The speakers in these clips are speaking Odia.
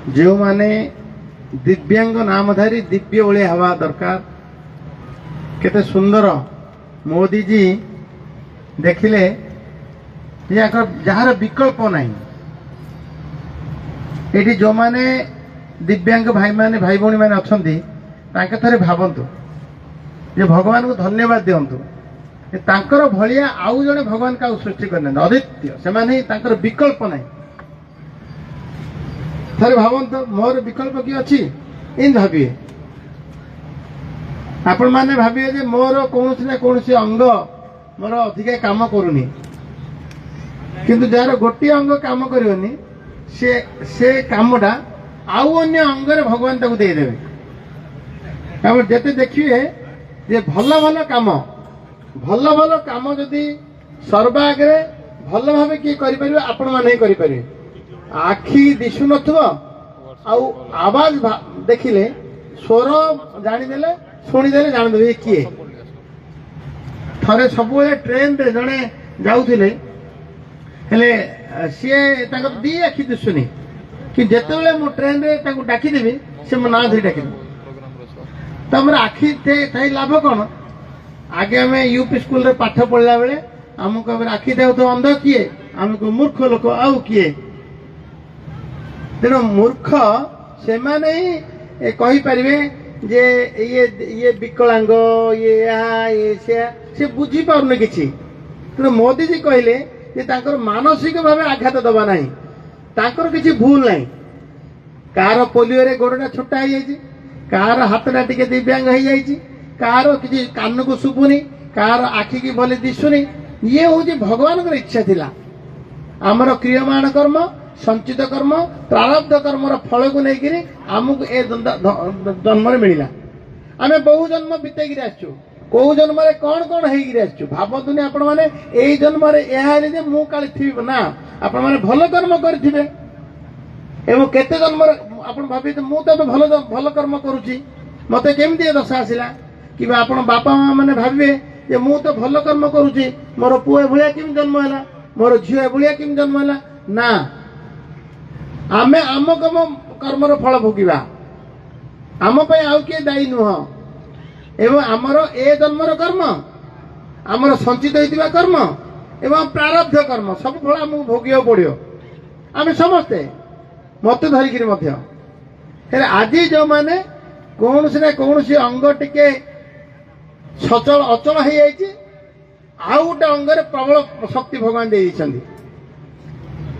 जो माने दिव्यांग नामधारी दिव्य भली हवा दरकार केते सुंदर मोदी जी देखिले जार विकल्प नहीं ये जो माने दिव्यांग भाई माने भाई भौणी माने अछंती तांके थरे भावंतु जे भगवान को धन्यवाद दियंतु तांकर भलिया आउ जने भगवान का सृष्टि करने अद्वितीय से माने तांकर विकल्प नहीं थरे भावंतु मोर विकल्प की अच्छी इन भाविए आपण माने भाविए जे मोर कौन ना कौन अंग मोर अधिक काम करूनी किंतु जार गोटे अंग काम करनी से कामटा आउ अन्य अंगरे भगवान ताको दे देबे जेते देखिए जे भल भल काम जदि सर्वाग्रे भल भाव किए करें आपण मैंने करें आखि दिशु नथुव आउ आवाज देखिले स्वर जानीदेले शुणीदे जानीदेवे किए थरे सब ट्रेन रे जड़े जाऊले सी दी आखि दिशुनी कि जिते मु ट्रेन रे डाकीदेवी से मो ना धरी डाकिदेवी तो आम आखि थे लाभ कौन आगे आम यूपी स्कूल रे पाठ पढ़ला बेले आमको आखि दे तो अंध किए आमको मूर्ख लोक आउ किए तेणु मूर्ख से माने ही कही पारिबे जे ये विकलांग ये से बुझी पारने किछि तेणु मोदी जी कहले जे तांकर मानसिक भाव आघात दबा नहीं तांकर किछि भूल नहीं कार पोलियो रे गोड़टा छोटा हो जाइए कार हाथटा टिके दिव्यांग हो जाइए कार किछि कान को शुभुनी कार आखि की भले दिशुनी ये हूँ भगवान की इच्छा थिला आमर क्रियमाण कर्म संचित कर्म प्रारब्ध कर्म फल को लेकिन आमको ए जन्म मिलला आम बहु जन्म बीतेक आसचु कौ जन्म कौन कौन हो भावतुनि आपण मैंने यही जन्म ये मु काली थी ना आपण मैंने भल कर्म करें एवं केते जन्म आपण भावी मु तो भल भल कर्म करुच्ची मत केमती दशा आसला कि आपण बापा माँ मैंने भावे जे मु तो भल कर्म करुच्ची मोर पुआ भाया किम जन्म है मोर झील भाया किम जन्म है ना आमे आम कर्मर फल भोगिबा आम आउ किए दायी नुह एवं आमर ए जन्मर कर्म आमर संचित होइतिबा कर्म एवं प्रारब्ध कर्म सब फल आमको भोगिया पड़ो आम समस्ते मत धरिकी आज जो माने कौन से ना कौन अंग टिके सचल अचल हो जाइए आउ गोटे अंगरे प्रबल शक्ति भगवान दे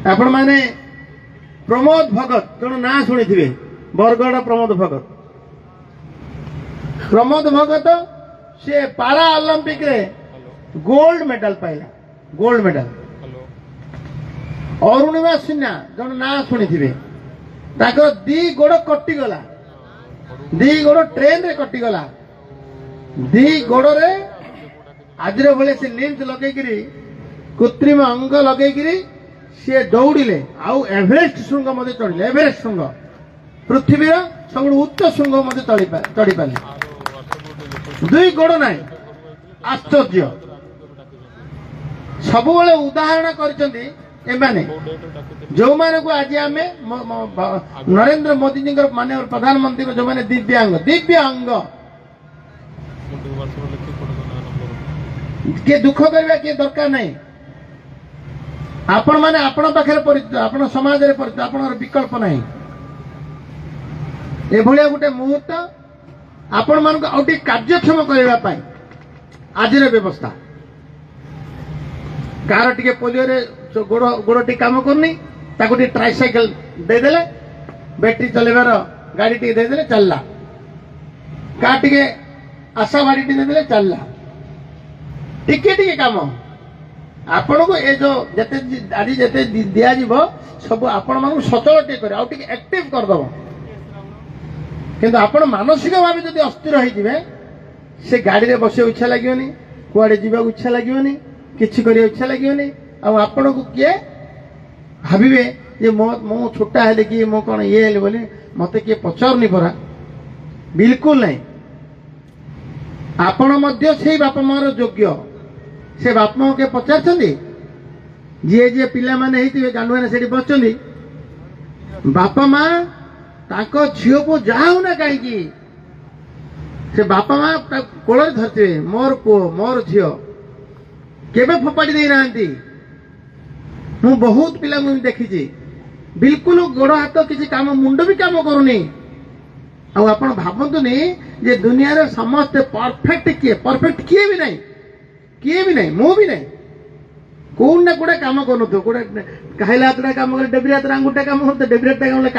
आपण माने प्रमोद भगत जन ना शुणी थे बरगढ़ प्रमोद भगत से पारा ओलंपिक रे गोल्ड मेडल पाइला गोल्ड मेडल अरुणिमा सिन्हा जन ना शुणी थे दी गोड़ कटिगला दी गोड़ ट्रेन रे कटिगला दी गोड़ रे आज भाई से लिंच लगे कृत्रिम अंग लगे सी दौड़े आउ एवरेस्ट श्रृंग मध्य चढ़ले एवरेस्ट श्रृंग पृथ्वी सब उच्च श्रृंग मध्य चढ़ी पारे दुई गोड़ ना आश्चर्य सब उदाहरण कर जो माने को आज आम नरेंद्र मोदी जी माननीय प्रधानमंत्री जो माने दिव्यांग किए दुख करवा किए दरकार नहीं आपण माने आपण पाखे परिचित आपण समाज रे परिचित आपण विकल्प नहीं एभलिया गोटे मुहूर्त आपण मान आउटी कार्यक्षम करने आज व्यवस्था कार टिके पोलियो रे गोड़ टी काम करनी ताको टी ट्राइसाइकल देदेले बैटरी चलेबार गाड़ी टी देदेले चलला कार टिके आशा गाड़ी टी देदेले चलला टिके टिके काम आपण को ये जो जते आज जते दिया जीव सब आपण मान सचल टे कर आउ टिके एक्टिव कर दबो किंतु आपण मानसिक भाव जदि अस्थिर होई जिवे से गाड़ी रे बसे इच्छा लागियोनी कुआडे जीवा इच्छा लागियोनी किछि करियो इच्छा लागियोनी आ आपण को किए भाबिबे जे मो छोटा हेले कि मो कोन ये हेले बोले मते किए पचारनी परा बिल्कुल नहीं आपण मध्य से बापा मार योग्य से बाप माँ के पचार जी जी पिला माने गांडुआ से बस बापा माँ ତାଙ୍କ ଝିଅକୁ ଯାହା ହଉ ନା କାହିଁକି ସେ ବାପା ମା କୋଳରେ ଧରିଥିବେ, ମୋର ପୁଅ ମୋର ଝିଅ, କେବେ ଫୋପାଡ଼ି ଦେଇନାହାନ୍ତି। ମୁଁ ବହୁତ ପିଲାଙ୍କୁ ଦେଖିଛି, ବିଲକୁଲ ଗୋଡ ହାତ କିଛି କାମ, ମୁଣ୍ଡ ବି କାମ କରୁନି। ଆଉ ଆପଣ ଭାବନ୍ତୁନି ଯେ ଦୁନିଆରେ ସମସ୍ତେ ପରଫେକ୍ଟ, କିଏ ବି ନାହିଁ, ମୁଁ ବି ନାହିଁ। କୋଉଠି ନା କୋଉଟା କାମ କରୁନଥିବ, କୋଉଟା ଖାଇଲା ହାତଟା କାମ କରେ, ଡେବିରି ହାତଟା ଆଙ୍ଗୁଠଟା କାମ କରୁଥିବ, ଡେବିରି ହାତଟା କାମ କଲେ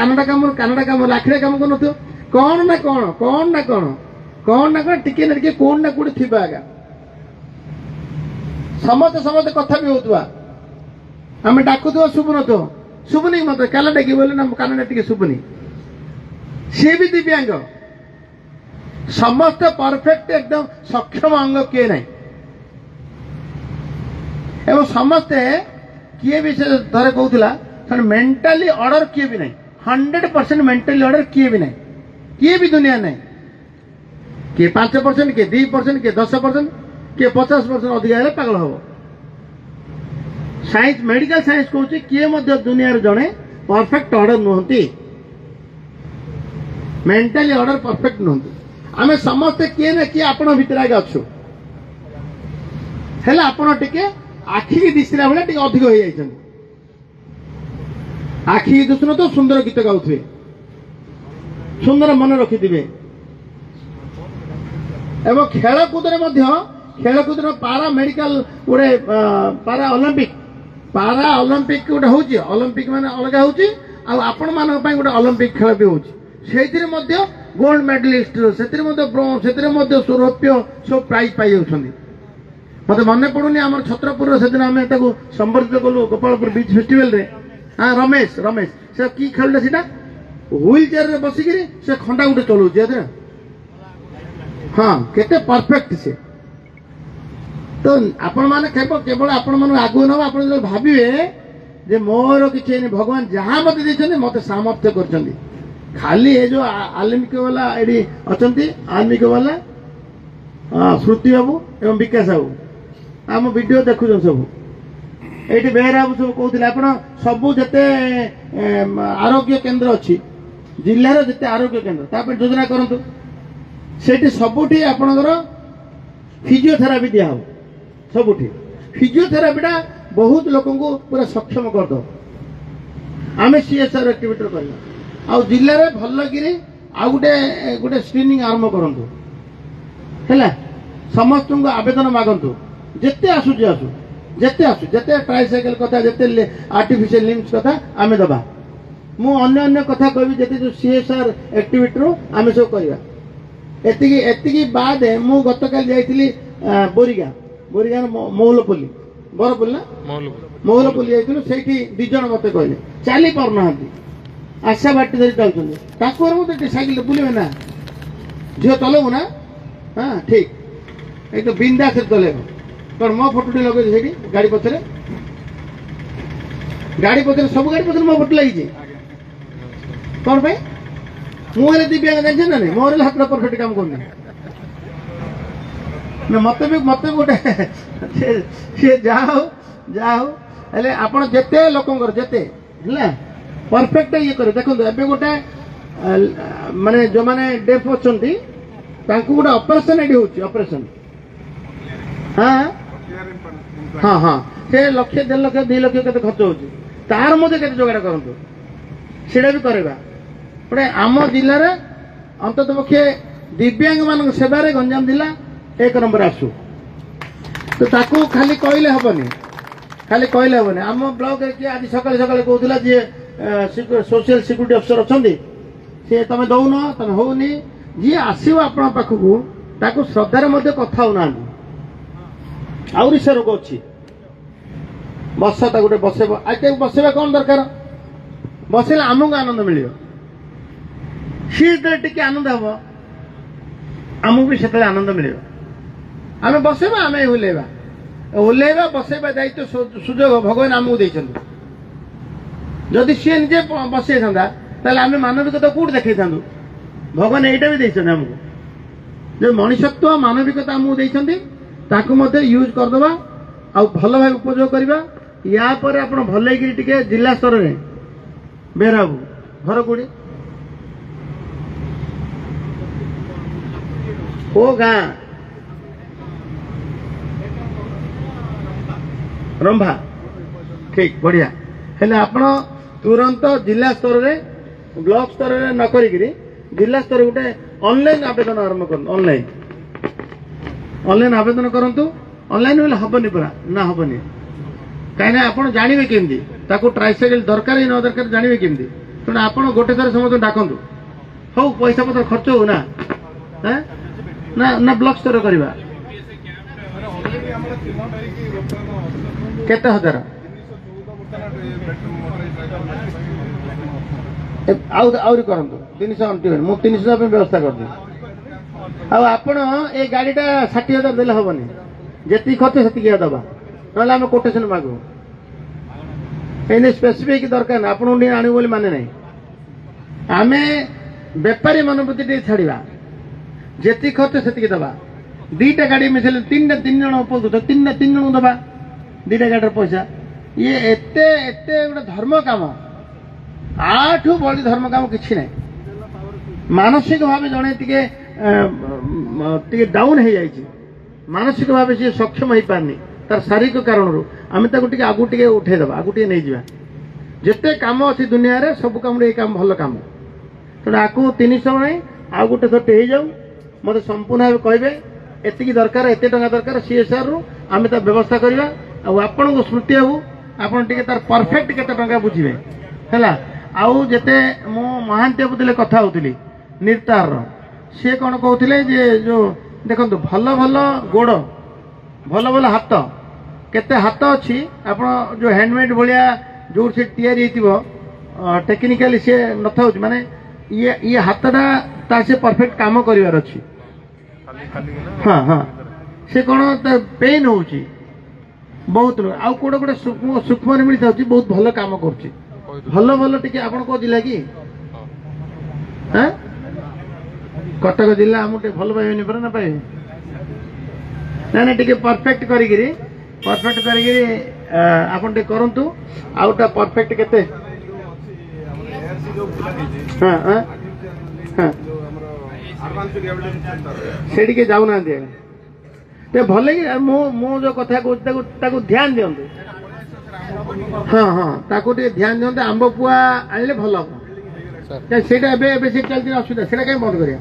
କାନଟା କାମ ଆଖିରେ କାମ କରୁନଥିବ। କଣ ନା କଣ ଟିକେ ନା ଟିକେ କୋଉଠି ନା କୋଉଠି ଥିବା ଆଜ୍ଞା। ସମସ୍ତେ କଥା ବି ହଉଥିବା, ଆମେ ଡାକୁଥିବ ଶୁଭୁନି ମତେ, କାନ ଡାକିବ ବୋଲେ ନା କାନଟା ଟିକେ ଶୁଭୁନି। ସିଏ ବି ଦିବ୍ୟାଙ୍ଗ, ସମସ୍ତେ ପରଫେକ୍ଟ ଏକଦମ ସକ୍ଷମ ଅଙ୍ଗ କିଏ ନାହିଁ। ଏବଂ ସମସ୍ତେ କିଏ ବି ସେ ଥରେ କହୁଥିଲା ମେଣ୍ଟାଲି ଅର୍ଡର କିଏ ବି ନାହିଁ, 100% ମେଣ୍ଟାଲି ଅର୍ଡର କିଏ ବି ନାହିଁ, କିଏ ବି ଦୁନିଆ ନାହିଁ। କିଏ 5%, କିଏ 2%, କିଏ 10%, କିଏ 50% ଅଧିକା ହେଲେ ପାଗଳ ହବ। ସାଇନ୍ସ, ମେଡିକାଲ ସାଇନ୍ସ କହୁଛି କିଏ ମଧ୍ୟ ଦୁନିଆରେ ଜଣେ ପରଫେକ୍ଟ ଅର୍ଡର ନୁହନ୍ତି, ମେଣ୍ଟାଲି ଅର୍ଡର ପରଫେକ୍ଟ ନୁହନ୍ତି। ଆମେ ସମସ୍ତେ କିଏ ନା କିଏ ଆପଣ ଭିତରେ ଆগে ଅଛୁ, ହେଲେ ଆପଣ ଟିକେ ଆଖିକି ଦିଶିଲା ଭଳିଆ ଟିକେ ଅଧିକ ହେଇଯାଇଛନ୍ତି। ଆଖିକି ଦିଶୁନ ତ ସୁନ୍ଦର ଗୀତ ଗାଉଥିବେ, ସୁନ୍ଦର ମନେ ରଖିଥିବେ। ଏବଂ ଖେଳକୁଦରେ ମଧ୍ୟ, ଖେଳକୁଦର ପାରା ମେଡିକାଲ ଗୋଟେ ପାରା ଅଲିମ୍ପିକ ଗୋଟେ ହଉଛି, ଅଲିମ୍ପିକ ମାନେ ଅଲଗା ହଉଛି, ଆଉ ଆପଣ ମାନଙ୍କ ପାଇଁ ଗୋଟେ ଅଲିମ୍ପିକ ଖେଳ ବି ହଉଛି। ସେଇଥିରେ ମଧ୍ୟ ଗୋଲ୍ଡ ମେଡାଲିଷ୍ଟ, ସେଥିରେ ମଧ୍ୟ ବ୍ରୋଞ୍ଜ, ସେଥିରେ ମଧ୍ୟ ରୌପ୍ୟ ସବୁ ପ୍ରାଇଜ ପାଇଯାଉଛନ୍ତି। ମତେ ମନେ ପଡୁନି ଆମର ଛତ୍ରପୁରର ସେଦିନ ଆମେ ତାକୁ ସମ୍ବର୍ଦ୍ଧିତ କଲୁ ଗୋପାଳପୁର ବିଚ୍ ଫେଷ୍ଟିଭାଲରେ। ରମେଶ ସେ କି ଖେଳିଲେ ସେଟା, ହୁଇଲ ଚେୟାରରେ ବସିକିରି ସେ ଖଣ୍ଡା ଗୋଟେ ଚଲଉଛି। ହଁ, କେତେ ପରଫେକ୍ଟ ସେ। ତ ଆପଣ ମାନେ କେବଳ ଆପଣ ମାନଙ୍କୁ ଆଗକୁ ନେବ। ଆପଣ ଯେତେବେଳେ ଭାବିବେ ଯେ ମୋର କିଛି ହେଇନି, ଭଗବାନ ଯାହା ମତେ ଦେଇଛନ୍ତି ମତେ ସାମର୍ଥ୍ୟ କରିଛନ୍ତି। ଖାଲି ଏ ଯୋଉ ଆଲିମିକ ବାଲା ଏଠି ଅଛନ୍ତି, ଆଲିମିକ ବାଲା ଶ୍ରୁତି ବାବୁ ଏବଂ ବିକାଶ ବାବୁ ଆମ ଭିଡିଓ ଦେଖୁଛନ୍ତି ସବୁ, ଏଇଠି ବେହେରା ବାବୁ ସବୁ କହୁଥିଲେ ଆପଣ ସବୁ ଯେତେ ଆରୋଗ୍ୟ କେନ୍ଦ୍ର ଅଛି, ଜିଲ୍ଲାର ଯେତେ ଆରୋଗ୍ୟ କେନ୍ଦ୍ର ତା ପାଇଁ ଯୋଜନା କରନ୍ତୁ। ସେଠି ସବୁଠି ଆପଣଙ୍କର ଫିଜିଓଥେରାପି ଦିଆହବ। ସବୁଠି ଫିଜିଓଥେରାପିଟା ବହୁତ ଲୋକଙ୍କୁ ପୁରା ସକ୍ଷମ କରିଦେବ। ଆମେ CSR ଆକ୍ଟିଭିଟି କରିବା। ଆଉ ଜିଲ୍ଲାରେ ଭଲକିରି ଆଉ ଗୋଟେ ସ୍କ୍ରିନିଂ ଆରମ୍ଭ କରନ୍ତୁ ହେଲା। ସମସ୍ତଙ୍କୁ ଆବେଦନ ମାଗନ୍ତୁ, ଯେତେ ଆସୁଛି ଯେତେ ଟ୍ରାଇସାଇକେଲ କଥା, ଯେତେ ଆର୍ଟିଫିସିଆଲ ଲିମ୍ସ କଥା ଆମେ ଦେବା। ମୁଁ ଅନ୍ୟ କଥା କହିବି, ଯେତେ ଯୋଉ CSR ଆକ୍ଟିଭିଟିରୁ ଆମେ ସବୁ କରିବା। ଏତିକି ବାଦ ମୁଁ ଗତକାଲି ଯାଇଥିଲି ବୋରିଗାଁ ମହୁଲପଲ୍ଲୀ, ବରପଲ୍ଲୀ ନା ମହୁଲପଲ୍ଲୀ ଯାଇଥିଲୁ। ସେଇଠି 2 ଜଣ ମତେ କହିଲେ ଚାଲି ପାରୁନାହାନ୍ତି, ଆଶା ବାଟି ଧରି ଚାଲୁଛନ୍ତି। ତାକୁ ମତେ ସାଇକେଲ ବୁଲିବେ ନା, ଝିଅ ଚଲେଇବୁ ନା, ହଁ ଠିକ, ଏଇ ତ ବିନ୍ଦାସରେ ଚଲେଇବ। କଣ ମୋ ଫଟୋଟି ଲଗେଇଛି ସେଇଠି ଗାଡି ପଛରେ, ସବୁ ଗାଡି ପଛରେ ମୋ ଫଟୋ ଲାଗିଛି। କଣ ପାଇଁ? ମୁଁ ହେଲେ ଦିବ୍ୟାଙ୍ଗ ଜାଣିଛ ନା ନାଇଁ, ମୋର ହେଲେ ହାତଟା ପରଫେକ୍ଟ କାମ କରୁନି। ମତେ ଗୋଟେ ସିଏ ଯାହା ହଉ ହେଲେ ଆପଣ ଯେତେ ଲୋକଙ୍କର ଯେତେ ହେଲା ପରଫେକ୍ଟ ଇଏ କରିବେ। ଦେଖନ୍ତୁ ଏବେ ଗୋଟେ ମାନେ ଯୋଉମାନେ ଡେଫ୍ ଅଛନ୍ତି ତାଙ୍କୁ ଗୋଟେ ଅପରେସନ ଏଠି ହଉଛି, ଅପରେସନ। ହଁ ସେ 1 ଲକ୍ଷ 1.5 ଲକ୍ଷ 2 ଲକ୍ଷ କେତେ ଖର୍ଚ୍ଚ ହଉଛି, ତାର ମଧ୍ୟ କେତେ ଯୋଗାଡ଼ କରନ୍ତୁ, ସେଇଟା ବି କରିବା। ଗୋଟେ ଆମ ଜିଲ୍ଲାରେ ଅନ୍ତତଃ ପକ୍ଷେ ଦିବ୍ୟାଙ୍ଗ ମାନଙ୍କ ସେବାରେ ଗଞ୍ଜାମ ଜିଲ୍ଲା 1 ନମ୍ବର ଆସୁ। ତ ତାକୁ ଖାଲି କହିଲେ ହବନି। ଆମ ବ୍ଲକରେ କିଏ ଆଜି ସକାଳେ କହୁଥିଲା ଯିଏ ସୋସିଆଲ ସିକ୍ୟୁରିଟି ଅଫିସର ଅଛନ୍ତି, ସିଏ ତମେ ଦଉନ, ତମେ ହଉନି। ଯିଏ ଆସିବ ଆପଣଙ୍କ ପାଖକୁ ତାକୁ ଶ୍ରଦ୍ଧାରେ ମଧ୍ୟ କଥା ହଉନାହାନ୍ତି। ଆହୁରି ସେ ରୋଗ ଅଛି। ତାକୁ ଗୋଟେ ବସେଇବ, ତାକୁ ବସେଇବା କଣ ଦରକାର, ବସେଇଲେ ଆମକୁ ଆନନ୍ଦ ମିଳିବ। ସିଏ ଯେତେବେଳେ ଟିକେ ଆନନ୍ଦ ହବ, ଆମକୁ ବି ସେତେବେଳେ ଆନନ୍ଦ ମିଳିବ। ଆମେ ବସେଇବା, ଆମେ ଓହ୍ଲେଇବା ବସେଇବା ଦାୟିତ୍ୱ ସୁଯୋଗ ଭଗବାନ ଆମକୁ ଦେଇଛନ୍ତି। ଯଦି ସିଏ ନିଜେ ବସେଇଥାନ୍ତା ତାହେଲେ ଆମେ ମାନବିକତା କୋଉଠି ଦେଖେଇଥାନ୍ତୁ? ଭଗବାନ ଏଇଟା ବି ଦେଇଛନ୍ତି ଆମକୁ, ଯୋଉ ମଣିଷତ୍ୱ ମାନବିକତା ଆମକୁ ଦେଇଛନ୍ତି, ତାକୁ ମଧ୍ୟ ୟୁଜ କରିଦେବା ଆଉ ଭଲ ଭାବେ ଉପଯୋଗ କରିବା। ୟା ପରେ ଆପଣ ଭଲ ହେଇକିରି ଟିକେ ଜିଲ୍ଲା ସ୍ତରରେ ବେହେରା ବାବୁ ଘର କୋଉଠି କୋଉ ଗାଁ? ରମ୍ଭା। ଠିକ, ବଢିଆ। ହେଲେ ଆପଣ ତୁରନ୍ତ ଜିଲ୍ଲା ସ୍ତରରେ, ବ୍ଲକ ସ୍ତରରେ ନ କରିକିରି ଜିଲ୍ଲା ସ୍ତରରେ ଗୋଟେ ଅନଲାଇନ ଆବେଦନ ଆରମ୍ଭ କରନ୍ତୁ। ଅନଲାଇନ ଆବେଦନ କରନ୍ତୁ। ଅନଲାଇନ ହେଲେ ହବନି ପୁରା ନା, ହବନି। କାହିଁକିନା ଆପଣ ଜାଣିବେ କେମିତି ତାକୁ ଟ୍ରାଇସାଇକେଲ ଦରକାର ନ ଦରକାର ଜାଣିବେ କେମିତି? ତେଣୁ ଆପଣ ଗୋଟେ ଥର ସମସ୍ତଙ୍କୁ ଡାକନ୍ତୁ। ହଉ ପଇସା ପତ୍ର ଖର୍ଚ୍ଚ ହଉ ନା ନା ନା ବ୍ଲକ ସ୍ତର କରିବା। କେତେ ହଜାର? ଆହୁରି କରନ୍ତୁ। 300 ମୁଁ 300 ପାଇଁ ବ୍ୟବସ୍ଥା କରିଦେବି। ଆଉ ଆପଣ ଏ ଗାଡିଟା 60,000 ଦେଲେ ହବନି। ଯେତିକି ଖର୍ଚ୍ଚ ସେତିକି ଦବା, ନହେଲେ ଆମେ କୋଟେସନ ମାଗୁ। ଏଇନେ ସ୍ପେସିଫିକ ଦରକାର ନା, ଆପଣଙ୍କୁ ଟିକେ ଆଣିବୁ ବୋଲି ମାନେ ନାହିଁ। ଆମେ ବେପାରୀ ମନୋବୃତ୍ତି ଟିକେ ଛାଡିବା, ଯେତିକି ଖର୍ଚ୍ଚ ସେତିକି ଦବା। 2ଟା ଗାଡି ମିଶେଇଲେ 3 ଜଣ ଉପକୃତ, 3 ଜଣଙ୍କୁ ଦବା 2ଟା ଗାଡିର ପଇସା। ଇଏ ଏତେ ଏତେ ଗୋଟେ ଧର୍ମ କାମ, ଆଠୁ ବଳି ଧର୍ମ କାମ କିଛି ନାହିଁ। ମାନସିକ ଭାବେ ଜଣେ ଟିକେ ଡାଉନ ହେଇଯାଇଛି, ମାନସିକ ଭାବେ ସିଏ ସକ୍ଷମ ହେଇପାରୁନି ତାର ଶାରୀରିକ କାରଣରୁ, ଆମେ ତାକୁ ଟିକେ ଆଗକୁ ଟିକେ ଉଠେଇଦବା, ଆଗକୁ ଟିକେ ନେଇଯିବା। ଯେତେ କାମ ଅଛି ଦୁନିଆରେ ସବୁ କାମରେ ଏଇ କାମ ଭଲ କାମ। ତେଣୁ ଆକୁ 300 ନାହିଁ, ଆଉ ଗୋଟେ ଥରଟେ ହେଇଯାଉ। ମତେ ସମ୍ପୂର୍ଣ୍ଣ ଭାବେ କହିବେ ଏତିକି ଦରକାର, ଏତେ ଟଙ୍କା ଦରକାର, CSR ରୁ ଆମେ ତା ବ୍ୟବସ୍ଥା କରିବା। ଆଉ ଆପଣଙ୍କୁ ସ୍ମୃତି ହେବୁ, ଆପଣ ଟିକେ ତାର ପରଫେକ୍ଟ କେତେ ଟଙ୍କା ବୁଝିବେ ହେଲା। ଆଉ ଯେତେ ମୁଁ ମହାନ୍ତି ବାବୁ ଥିଲେ କଥା ହଉଥିଲି ନିର୍ତାରର, ସିଏ କ'ଣ କହୁଥିଲେ ଯେ ଯୋଉ ଦେଖନ୍ତୁ ଭଲ ଭଲ ଗୋଡ଼, ଭଲ ଭଲ ହାତ, କେତେ ହାତ ଅଛି ଆପଣ ଯୋଉ ହ୍ୟାଣ୍ଡମେଡ୍ ଭଳିଆ ଯୋଉ ସେ ତିଆରି ହେଇଥିବ ଟେକ୍ନିକାଲି ସିଏ ନଥାଉଛି, ମାନେ ଇଏ ହାତଟା ତା ସେ ପରଫେକ୍ଟ କାମ କରିବାର ଅଛି। ହଁ ହଁ, ସେ କ'ଣ ପେନ୍ ହଉଛି ବହୁତ, ଆଉ କୋଉଟା ଗୋଟେ ସୂକ୍ଷ୍ମରେ ମିଳିଥାଉଛି, ବହୁତ ଭଲ କାମ କରୁଛି। ଭଲ ଭଲ ଟିକେ ଆପଣ କୋଉ ଜିଲ୍ଲା କି? କଟକ ଜିଲ୍ଲା। ଆମକୁ ଟିକେ ଭଲ ପାଇବେନି ପରା, ନା ପାଇବେ? ନାଇଁ ନାଇଁ, ଟିକେ ପରଫେକ୍ଟ କରିକିରି ଆପଣ ଟିକେ କରନ୍ତୁ। ଆଉଟା ପରଫେକ୍ଟ କେତେ? ହଁ ହଁ ହଁ, ସେଠିକେ ଯାଉନାହାନ୍ତି ଆଜ୍ଞା। ଟିକେ ଭଲ କି ମୁଁ ଯୋଉ କଥା କହୁଛି ତାକୁ ଧ୍ୟାନ ଦିଅନ୍ତୁ। ହଁ ହଁ, ତାକୁ ଟିକେ ଧ୍ୟାନ ଦିଅନ୍ତୁ। ଆମ୍ବ ପୁଆ ଆଣିଲେ ଭଲ ହବ। ସେଇଟା ଏବେ ସେ ଚାଲିଛି ଅସୁବିଧା, ସେଇଟା କାହିଁ ବନ୍ଦ କରିବା?